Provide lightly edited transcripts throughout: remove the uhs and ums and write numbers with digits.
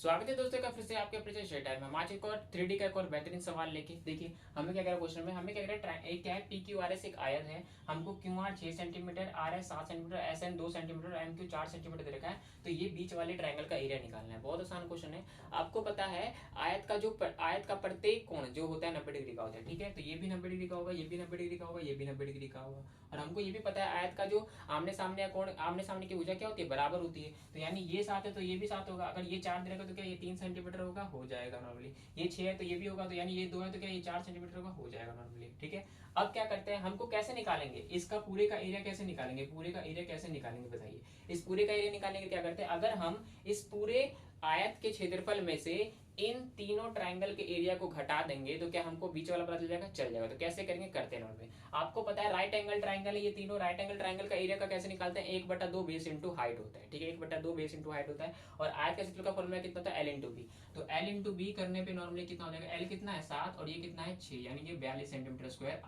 स्वागत है दोस्तों का फिर से आपके परिचय शेयर टाइम में। आज एक और 3D का एक और बेहतरीन सवाल लेके देखिए हमें क्या कह रहा है क्वेश्चन में। हमें क्या कह रहा है, एक क्या है पी क्यू आर एस एक आयत है। हमको Q R 6 centimetre, R S 7 centimetre, S N 2 centimetre, M Q 4 centimetre दे रखा है। तो ये बीच वाले ट्रायंगल का एरिया निकालना है। बहुत आसान क्वेश्चन है। आपको पता है आयत का प्रत्येक कोण जो होता है 90 डिग्री का होता है। ठीक है, तो ये भी 90 डिग्री का होगा, ये भी 90 डिग्री का होगा, ये भी 90 डिग्री का होगा। और हमको ये भी पता है आयत का जो आमने सामने कोण, आमने सामने की भुजा क्या होती है, बराबर होती है। तो यानी ये 7 है तो ये भी 7 होगा। अगर ये 4 दे रखा तो क्या ये 3 सेंटीमीटर होगा, हो जाएगा नॉर्मली। ये 6 है तो ये भी होगा, तो यानी ये 2 है तो क्या ये 4 सेंटीमीटर होगा, हो जाएगा नॉर्मली। ठीक है, अब क्या करते हैं, हमको कैसे निकालेंगे इसका पूरे का एरिया, कैसे निकालेंगे पूरे का एरिया, कैसे निकालेंगे बताइए। इस पूरे का एरिया निकालने के क्या करते हैं, अगर हम इस पूरे आयत के क्षेत्रफल में से इन तीनों ट्रायंगल के एरिया को घटा देंगे तो क्या हमको बीच वाला पता चल जाएगा, चल जाएगा। तो कैसे करेंगे, करते हैं नॉर्मली। आपको पता है राइट एंगल ट्रायंगल है, ये तीनों राइट एंगल ट्रायंगल का एरिया का कैसे निकालते हैं, 1/2 बेस इंटू हाइट होता है। ठीक है, 1/2 बेस इंटू हाइट होता है। और आयत का क्षेत्रफल का फॉर्मूला कितना होता है, एल इंटू बी। तो एल इंटू बी करने पे नॉर्मली कितना हो जाएगा, एल कितना है 7 और ये कितना है 6, यानी ये 42 सेंटीमीटर स्क्वायर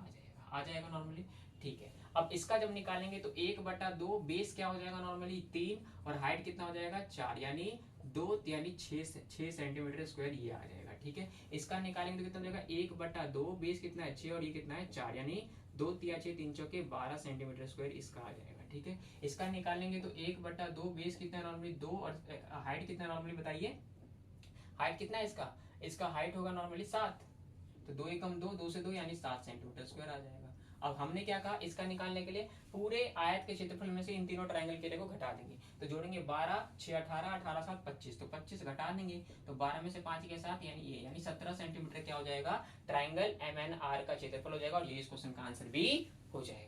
आ जाएगा नॉर्मली। ठीक है, अब इसका जब निकालेंगे तो 1/2 बेस क्या हो जाएगा नॉर्मली 3 और हाइट कितना हो जाएगा 4, यानी 2 यानी 6 सेंटीमीटर स्क्वायर ये आ जाएगा। ठीक है, इसका निकालेंगे तो कितना हो जाएगा 1/2 बेस कितना है 6 और ये कितना है 4, यानी 2 तिया 6 3 चौके 12 सेंटीमीटर स्क्वायर इसका आ जाएगा। ठीक है, इसका निकालेंगे तो 1/2 बेस कितना है नॉर्मली 2 और हाइट कितना नॉर्मली बताइए। हाइट कितना है इसका हाइट होगा नॉर्मली 7, तो 2 एकम 2, 2 से 2 यानी 7 सेंटीमीटर स्क्वायर आ जाएगा। अब हमने क्या कहा, इसका निकालने के लिए पूरे आयत के क्षेत्रफल में से इन तीनों ट्रायंगल के एरिया को घटा देंगे। तो जोड़ेंगे 12 6 18, 18 7 25, तो 25 घटा देंगे तो 12 में से 5 के साथ यानी ये, यानी 17 सेंटीमीटर क्या हो जाएगा, ट्रायंगल एम एन आर का क्षेत्रफल हो जाएगा। और ये इस क्वेश्चन का आंसर भी हो जाएगा।